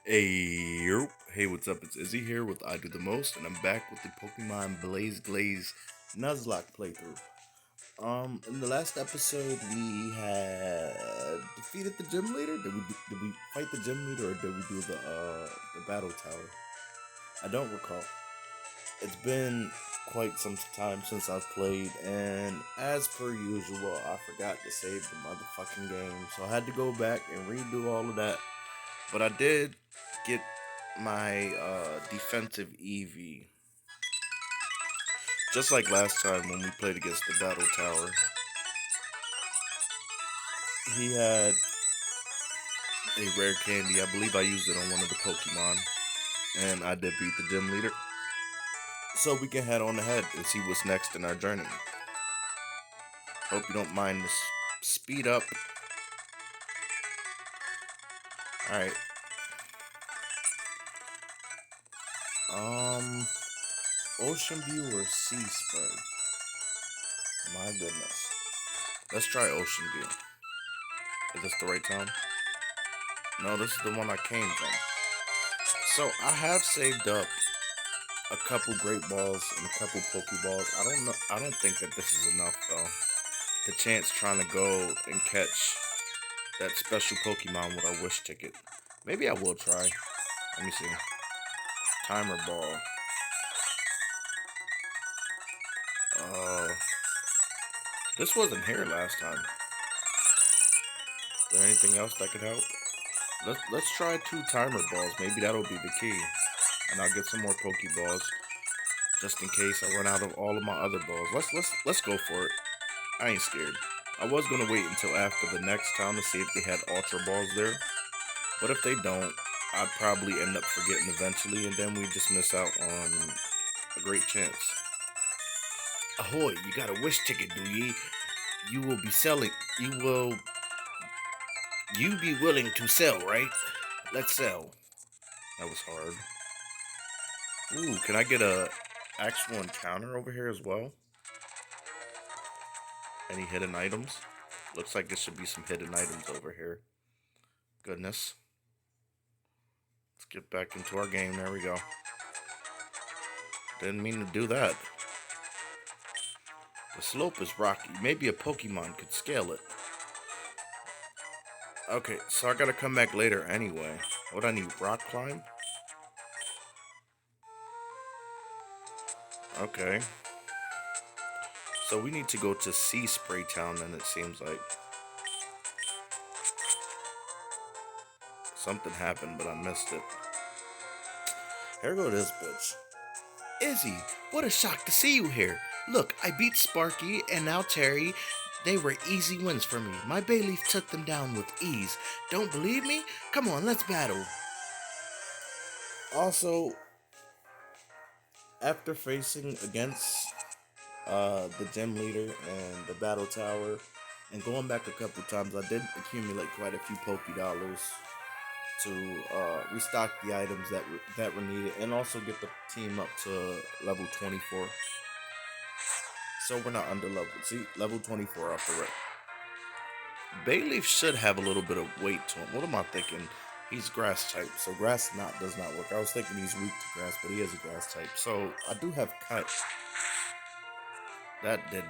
Hey, what's up? It's Izzy here with I Do the Most, and I'm back with the Pokemon Blazed Glazed Nuzlocke playthrough. In the last episode, we had defeated the gym leader. Did we fight the gym leader, or did we do the battle tower? I don't recall. It's been quite some time since I've played, and as per usual, I forgot to save the motherfucking game, so I had to go back and redo all of that. But I did get my defensive Eevee. Just like last time when we played against the Battle Tower. He had a rare candy. I believe I used it on one of the Pokemon. And I did beat the gym leader. So we can head on ahead and see what's next in our journey. Hope you don't mind this speed up. Alright. Ocean View or Sea Spray? My goodness. Let's try Ocean View. Is this the right time? No, this is the one I came from. So I have saved up a couple Great Balls and a couple Pokeballs. I don't think that this is enough though. The chance trying to go and catch that special Pokemon with our wish ticket. Maybe I will try. Let me see. Timer ball. This wasn't here last time. Is there anything else that could help? Let's try 2 timer balls. Maybe that'll be the key. And I'll get some more Pokeballs. Just in case I run out of all of my other balls. Let's go for it. I ain't scared. I was gonna wait until after the next town to see if they had Ultra Balls there. But if they don't, I'd probably end up forgetting eventually, and then we just miss out on a great chance. Ahoy, you got a wish ticket, do ye? You will be selling. You be willing to sell, right? Let's sell. That was hard. Ooh, can I get a actual encounter over here as well? Any hidden items? Looks like there should be some hidden items over here. Goodness. Let's get back into our game. There we go. Didn't mean to do that. The slope is rocky. Maybe a Pokemon could scale it. Okay, so I gotta come back later anyway. What I need? Rock climb? Okay. So we need to go to Sea Spray Town then, it seems like. Something happened, but I missed it. Here go this bitch. Izzy, what a shock to see you here. Look, I beat Sparky and now Terry. They were easy wins for me. My Bayleaf took them down with ease. Don't believe me? Come on, let's battle. Also, after facing against the gym leader and the battle tower, and going back a couple times, I did accumulate quite a few Poke Dollars to restock the items that were needed, and also get the team up to level 24. So we're not under level. See, level 24 off the rip. Bayleaf should have a little bit of weight to him. What am I thinking? He's grass type, so grass does not work. I was thinking he's weak to grass, but he is a grass type. So I do have cut. That did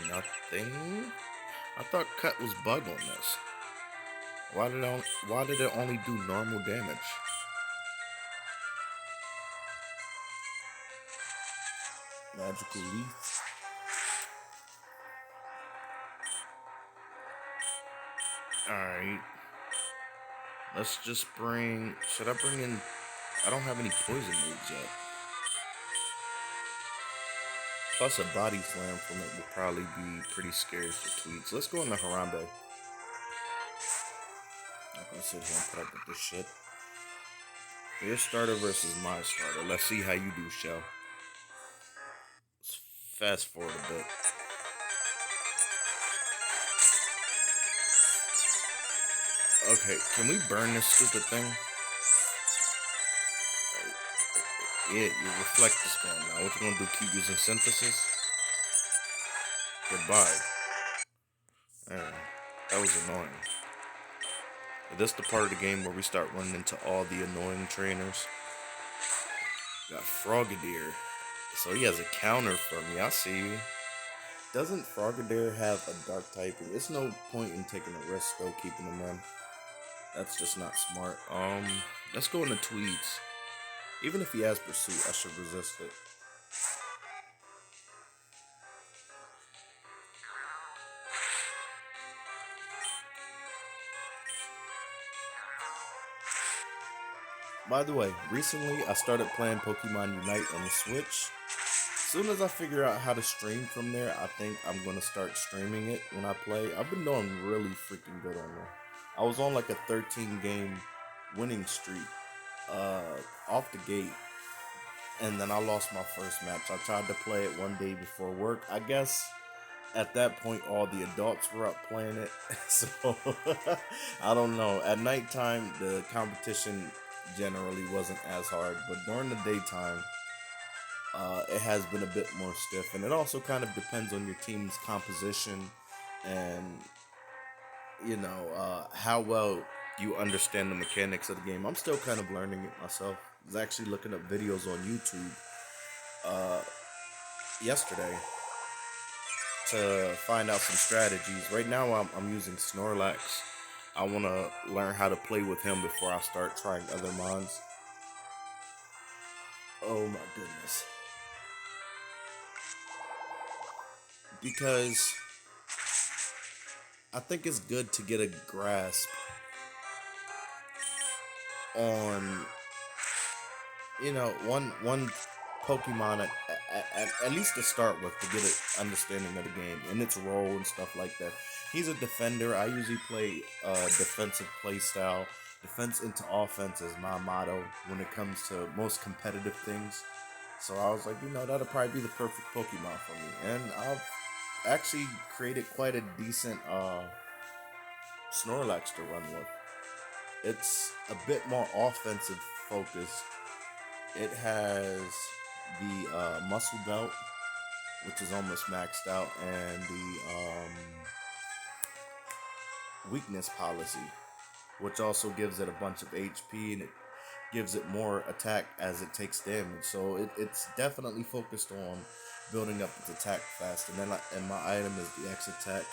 nothing. I thought cut was bug on this. Why did it only do normal damage? Magical leaf. Alright. Let's just bring... Should I bring in... I don't have any poison moves yet. Plus a body slam from it will probably be pretty scary for tweets. Let's go into Harambe. Not gonna sit here and put up with this shit. Your starter versus my starter. Let's see how you do, Shell. Let's fast forward a bit. Okay, can we burn this stupid thing? Yeah, your reflect is gone now. What you gonna do? Keep using synthesis? Goodbye. There. That was annoying. This is the part of the game where we start running into all the annoying trainers. Got Frogadier. So he has a counter for me. I see you. Doesn't Frogadier have a dark typing? It's no point in taking a risk though, keeping him in. That's just not smart. Let's go into Tweeds. Even if he has Pursuit, I should resist it. By the way, recently I started playing Pokemon Unite on the Switch. As soon as I figure out how to stream from there, I think I'm gonna start streaming it when I play. I've been doing really freaking good on there. I was on like a 13 game winning streak off the gate, and then I lost my first match. I tried to play it one day before work. I guess at that point all the adults were up playing it, so I don't know. At nighttime the competition generally wasn't as hard, but during the daytime it has been a bit more stiff, and it also kind of depends on your team's composition and how well you understand the mechanics of the game. I'm still kind of learning it myself. I was actually looking up videos on YouTube yesterday to find out some strategies. Right now I'm using Snorlax. I want to learn how to play with him before I start trying other mons. Oh my goodness. Because I think it's good to get a grasp on, one Pokemon at least to start with, to get an understanding of the game and its role and stuff like that. He's a defender. I usually play defensive play style. Defense into offense is my motto when it comes to most competitive things. So I was like, that'll probably be the perfect Pokemon for me. And I've actually created quite a decent Snorlax to run with. It's a bit more offensive focused. It has the muscle belt, which is almost maxed out, and the weakness policy, which also gives it a bunch of HP, and it gives it more attack as it takes damage. So it's definitely focused on building up its attack fast. And then my item is the X attack.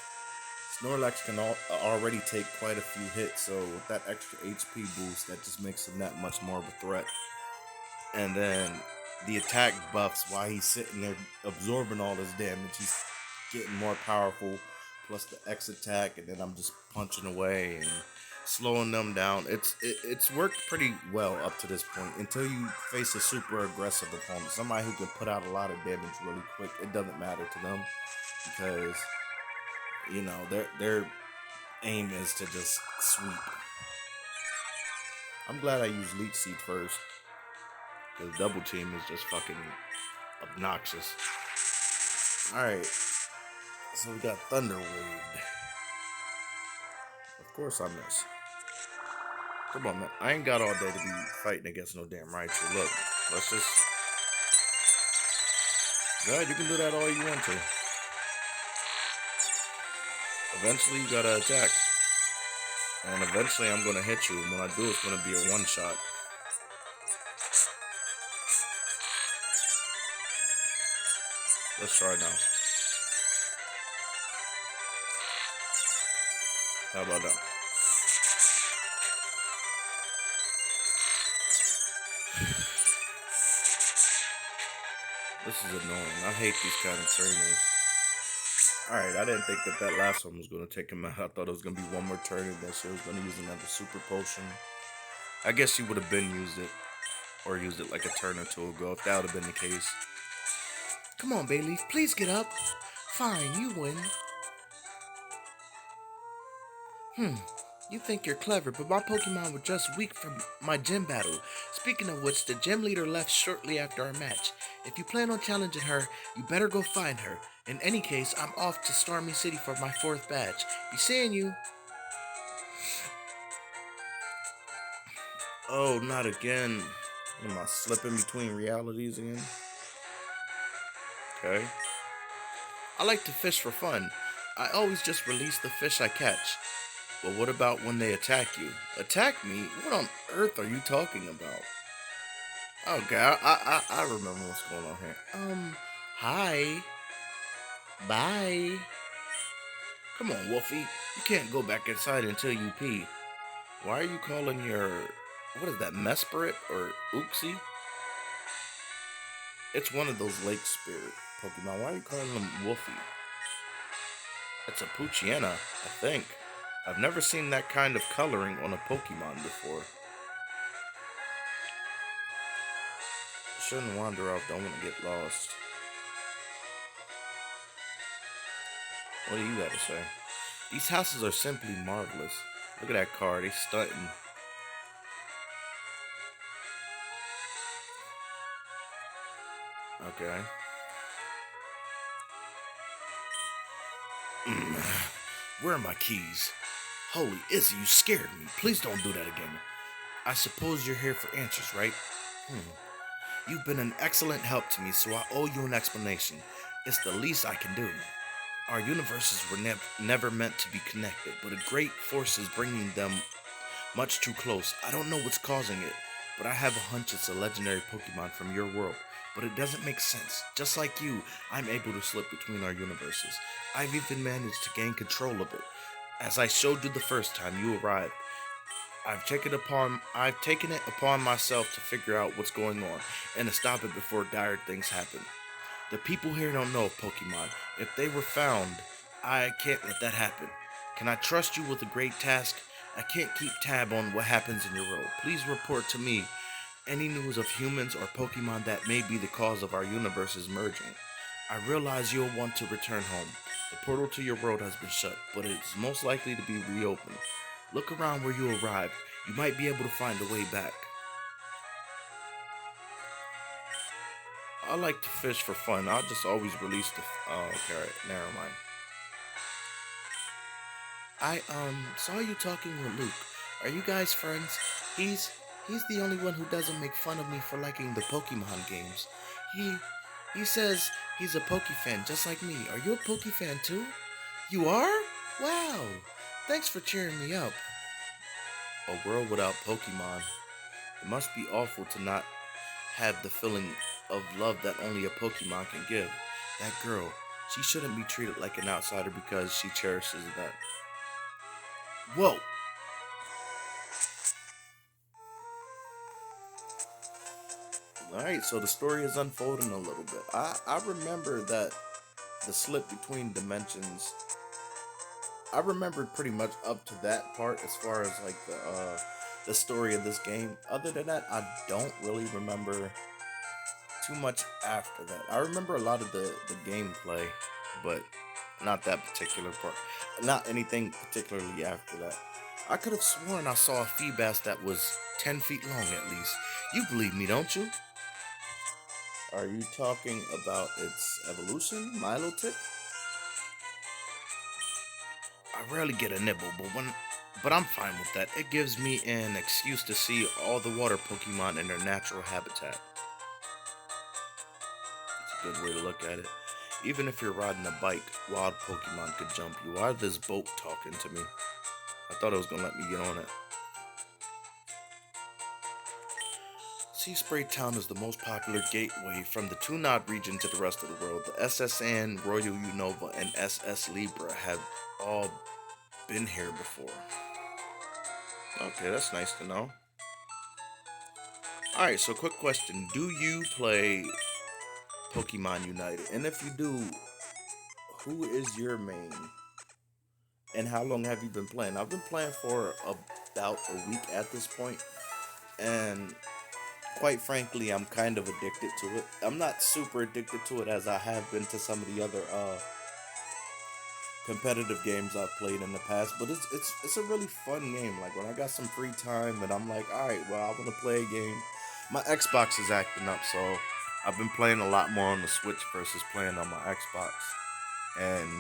Snorlax can already take quite a few hits, so with that extra HP boost, that just makes him that much more of a threat. And then the attack buffs, while he's sitting there absorbing all this damage, he's getting more powerful, plus the X attack, and then I'm just punching away and slowing them down. It's worked pretty well up to this point, until you face a super aggressive opponent, somebody who can put out a lot of damage really quick. It doesn't matter to them, because their aim is to just sweep. I'm glad I used Leech Seed first, because double team is just fucking obnoxious. Alright, so we got Thunder Wave. Of course I miss. Come on, man. I ain't got all day to be fighting against no damn Raichu. Look, let's just... God, you can do that all you want to. Eventually you gotta attack. And eventually I'm gonna hit you. And when I do, it's gonna be a one-shot. Let's try now. How about that? This is annoying. I hate these kind of trainers. Alright, I didn't think that last one was going to take him out. I thought it was going to be one more turn and that shit was going to use another super potion. I guess she would have been used it. Or used it like a turn or two ago, if that would have been the case. Come on, Bayleaf, please get up. Fine, you win. You think you're clever, but my Pokemon were just weak from my gym battle. Speaking of which, the gym leader left shortly after our match. If you plan on challenging her, you better go find her. In any case, I'm off to Stormy City for my 4th badge. Be seeing you. Oh, not again. Am I slipping between realities again? Okay. I like to fish for fun. I always just release the fish I catch. But what about when they attack you? Attack me? What on earth are you talking about? Okay, I remember what's going on here. Hi, bye. Come on, Wolfie. You can't go back inside until you pee. Why are you calling your, what is that, Mesprit or Uxie? It's one of those lake spirit Pokemon. Why are you calling them Wolfie? It's a Poochyena, I think. I've never seen that kind of coloring on a Pokemon before. Shouldn't wander off, don't want to get lost. What do you got to say? These houses are simply marvelous. Look at that car, they stunting. Okay. Mm. Where are my keys? Holy Izzy, you scared me. Please don't do that again. I suppose you're here for answers, right? You've been an excellent help to me, so I owe you an explanation. It's the least I can do. Our universes were never meant to be connected, but a great force is bringing them much too close. I don't know what's causing it, but I have a hunch it's a legendary Pokemon from your world. But it doesn't make sense. Just like you, I'm able to slip between our universes. I've even managed to gain control of it. As I showed you the first time you arrived, I've taken it upon myself to figure out what's going on and to stop it before dire things happen. The people here don't know of Pokemon. If they were found, I can't let that happen. Can I trust you with a great task? I can't keep tab on what happens in your world. Please report to me any news of humans or Pokemon that may be the cause of our universes merging. I realize you'll want to return home. The portal to your world has been shut, but it's most likely to be reopened. Look around where you arrived. You might be able to find a way back. I like to fish for fun. I'll just always release the. Oh, okay, right, never mind. I saw you talking with Luke. Are you guys friends? He's he's the only one who doesn't make fun of me for liking the Pokemon games. He he says he's a Poke fan just like me. Are you a Poke fan too? You are? Wow. Thanks for cheering me up. A world without Pokemon. It must be awful to not have the feeling of love that only a Pokemon can give. That girl, she shouldn't be treated like an outsider because she cherishes that. Whoa! Alright, so the story is unfolding a little bit. I remember that the slip between dimensions, I remembered pretty much up to that part as far as like the story of this game. Other than that, I don't really remember too much after that. I remember a lot of the gameplay, but not that particular part. Not anything particularly after that. I could have sworn I saw a Feebas that was 10 feet long at least. You believe me, don't you? Are you talking about its evolution, Milotic? I rarely get a nibble, but I'm fine with that. It gives me an excuse to see all the water Pokemon in their natural habitat. It's a good way to look at it. Even if you're riding a bike, wild Pokemon could jump you. Why is this boat talking to me? I thought it was gonna let me get on it. Sea Spray Town is the most popular gateway from the Tunod region to the rest of the world. The SSN, Royal Unova, and SS Libra have all been here before. Okay, that's nice to know. Alright, so quick question. Do you play Pokemon United? And if you do, who is your main? And how long have you been playing? I've been playing for about a week at this point, and quite frankly, I'm kind of addicted to it. I'm not super addicted to it as I have been to some of the other competitive games I've played in the past, but it's a really fun game. Like when I got some free time and I'm like, all right, well, I want to play a game. My Xbox is acting up, so I've been playing a lot more on the Switch versus playing on my Xbox, and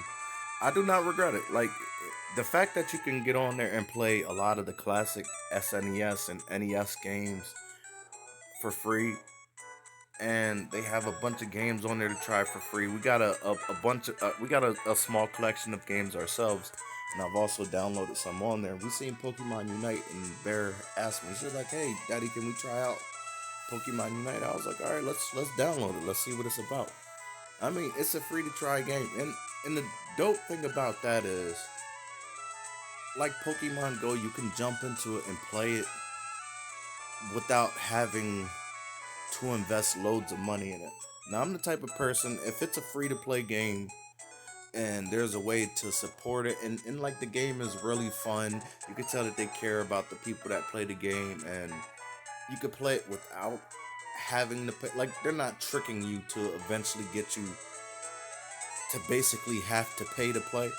I do not regret it. Like the fact that you can get on there and play a lot of the classic SNES and NES games for free, and they have a bunch of games on there to try for free. We got a bunch of we got a small collection of games ourselves, and I've also downloaded some on there. We seen Pokemon Unite, and Bear asked me, she's like, "Hey, Daddy, can we try out Pokemon Unite?" I was like, "All right, let's download it. Let's see what it's about." I mean, it's a free to try game, and the dope thing about that is, like Pokemon Go, you can jump into it and play it without having to invest loads of money in it. Now, I'm the type of person, if it's a free to play game and there's a way to support it, and like the game is really fun, you can tell that they care about the people that play the game, and you could play it without having to pay. Like, they're not tricking you to eventually get you to basically have to pay to play.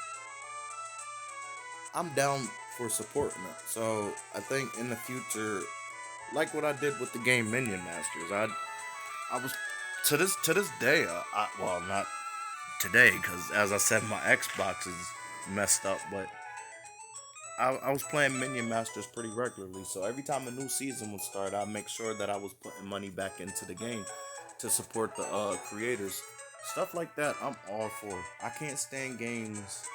I'm down for supporting it. So I think in the future, like what I did with the game Minion Masters, I was to this day, well, not today, because as I said, my Xbox is messed up, but I was playing Minion Masters pretty regularly. So every time a new season would start, I'd make sure that I was putting money back into the game to support the creators. Stuff like that, I'm all for. I can't stand games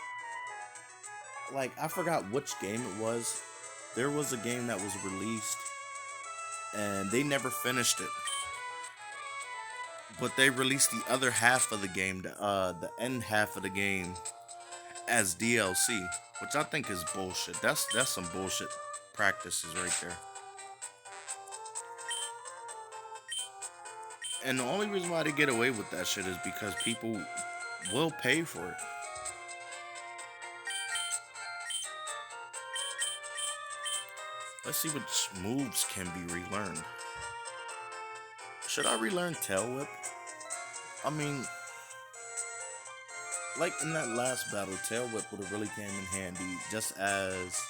like, I forgot which game it was. There was a game that was released and they never finished it, but they released the other half of the game, the end half of the game, as DLC, which I think is bullshit. That's some bullshit practices right there. And the only reason why they get away with that shit is because people will pay for it. Let's see which moves can be relearned. Should I relearn Tail Whip? I mean, like in that last battle, Tail Whip would have really came in handy just as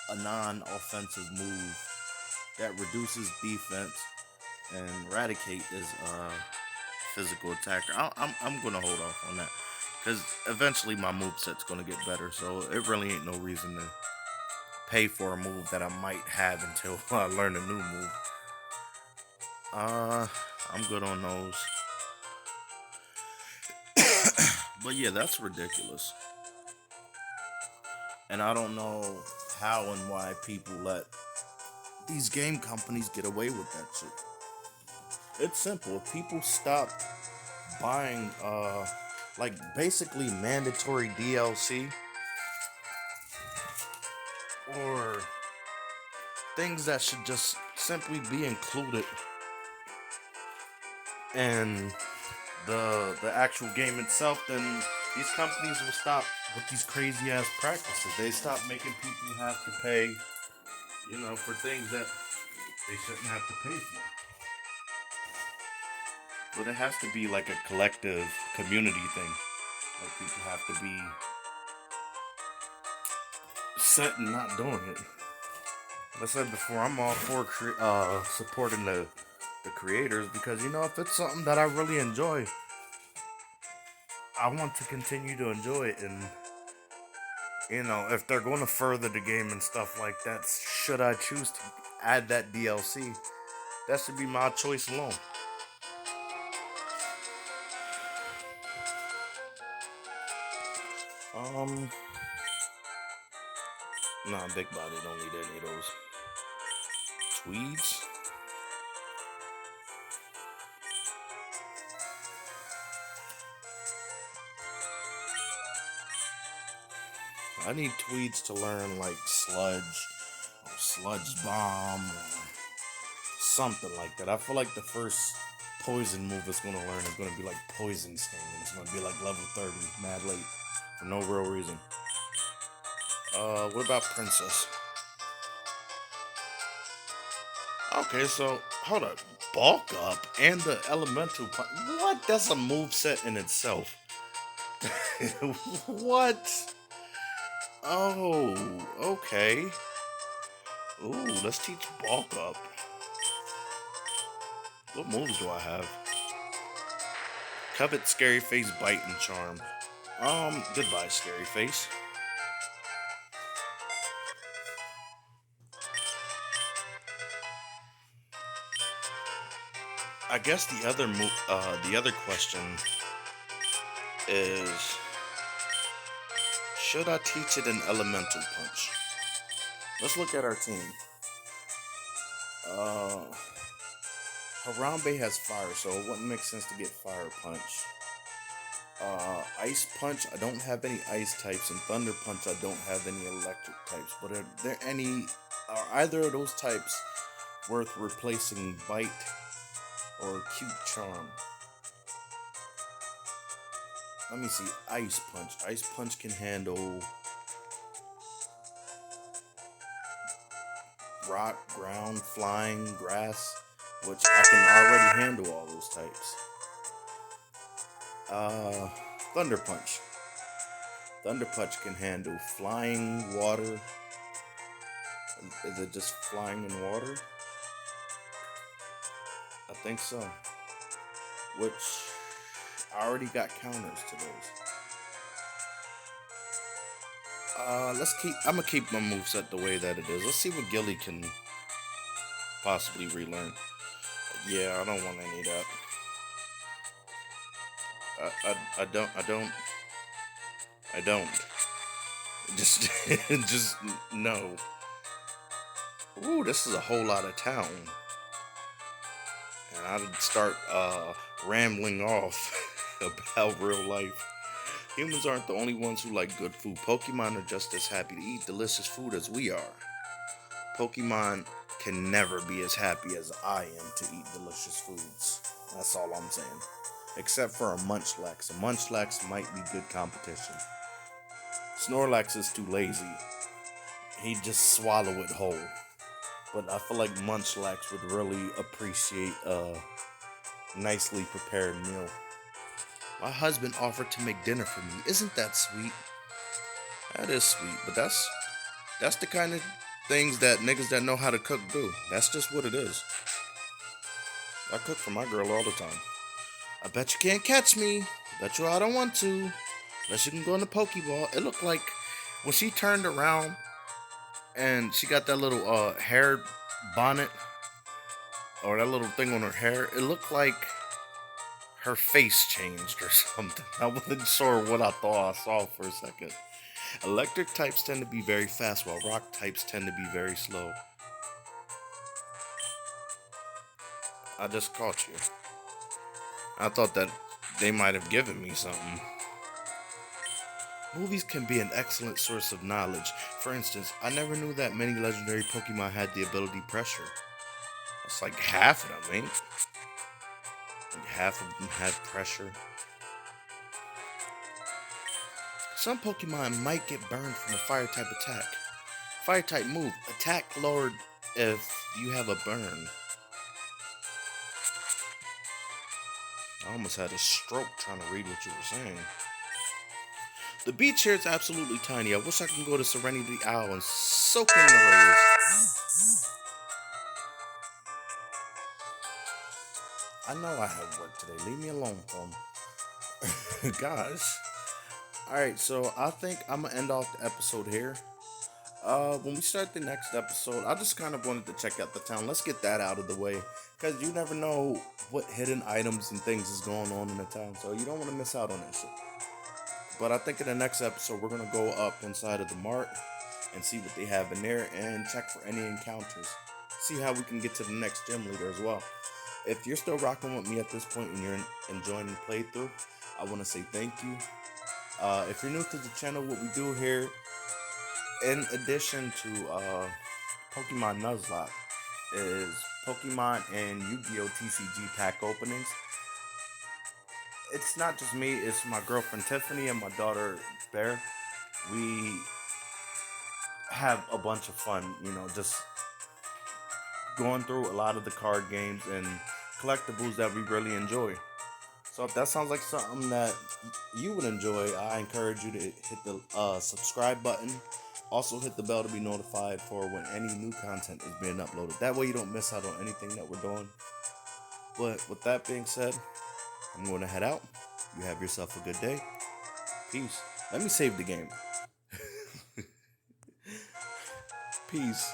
a non-offensive move that reduces defense, and Eradicate is a physical attacker. I'm gonna hold off on that because eventually my moveset's gonna get better, so it really ain't no reason to pay for a move that I might have until I learn a new move. Uh, I'm good on those. But yeah, that's ridiculous. And I don't know how and why people let these game companies get away with that shit. It's simple. If people stop buying like basically mandatory DLC or things that should just simply be included in the actual game itself, then these companies will stop with these crazy ass practices. They stop making people have to pay, for things that they shouldn't have to pay for. But it has to be like a collective community thing. Like, people have to be set and not doing it. Like I said before, I'm all for supporting the creators, because if it's something that I really enjoy, I want to continue to enjoy it. And if they're going to further the game and stuff like that, should I choose to add that DLC, that should be my choice alone. Um, nah, Big Body don't need any of those tweeds. I need tweeds to learn like Sludge or Sludge Bomb or something like that. I feel like the first poison move it's gonna learn is gonna be like Poison Sting, and it's gonna be like level 30, mad late, for no real reason. What about Princess? Okay, so hold up. Bulk Up and the Elemental What? That's a move set in itself. What? Oh, okay. Ooh, let's teach Bulk Up. What moves do I have? Covet, Scary Face, Bite, and Charm. Goodbye, Scary Face. I guess the other question is, Should I teach it an elemental punch? Let's look at our team. Uh, Harambe has fire, so it wouldn't make sense to get fire punch. Ice punch, I don't have any ice types, and thunder punch, I don't have any electric types. But are either of those types worth replacing bite or cute charm? Let me see. Ice punch. Ice punch can handle rock, ground, flying, grass, which I can already handle all those types. Thunder punch. Thunder punch can handle flying, water. Is it just flying in water? I think so. Which I already got counters to those. I'm gonna keep my moveset the way that it is. Let's see what Gilly can possibly relearn. Yeah, I don't want any of that. I don't. Just, just no. Ooh, this is a whole lot of town. And I'd start rambling off about real life. Humans aren't the only ones who like good food. Pokemon are just as happy to eat delicious food as we are. Pokemon can never be as happy as I am to eat delicious foods. That's all I'm saying. Except for a Munchlax. A Munchlax might be good competition. Snorlax is too lazy. He'd just swallow it whole. But I feel like Munchlax would really appreciate a nicely prepared meal. My husband offered to make dinner for me. Isn't that sweet? That is sweet, but that's the kind of things that niggas that know how to cook do. That's just what it is. I cook for my girl all the time. I bet you can't catch me. Bet you I don't want to. Unless you can go in the Pokeball. It looked like when she turned around and she got that little hair bonnet or that little thing on her hair, it looked like her face changed or something. I wasn't sure what I thought I saw for a second. Electric types tend to be very fast, while rock types tend to be very slow. I just caught you. I thought that they might have given me something. Movies can be an excellent source of knowledge. For instance, I never knew that many legendary Pokemon had the ability Pressure. It's like half of them, ain't? Like half of them had Pressure. Some Pokemon might get burned from a fire type attack. Fire type move. Attack lowered if you have a burn. I almost had a stroke trying to read what you were saying. The beach here is absolutely tiny. I wish I could go to Serenity Isle and soak in the rays. I know I have work today. Leave me alone, phone. Gosh. Alright, so I think I'm going to end off the episode here. When we start the next episode, I just kind of wanted to check out the town. Let's get that out of the way. Because you never know what hidden items and things is going on in the town. So you don't want to miss out on that shit. But I think in the next episode, we're going to go up inside of the mart and see what they have in there and check for any encounters. See how we can get to the next gym leader as well. If you're still rocking with me at this point and you're enjoying the playthrough, I want to say thank you. If you're new to the channel, what we do here, in addition to Pokemon Nuzlocke, is Pokemon and Yu-Gi-Oh! TCG pack openings. It's not just me, it's my girlfriend Tiffany and my daughter Bear. We have a bunch of fun, just going through a lot of the card games and collectibles that we really enjoy. So if that sounds like something that you would enjoy, I encourage you to hit the subscribe button. Also hit the bell to be notified for when any new content is being uploaded. That way you don't miss out on anything that we're doing. But with that being said, I'm going to head out. You have yourself a good day. Peace. Let me save the game. Peace.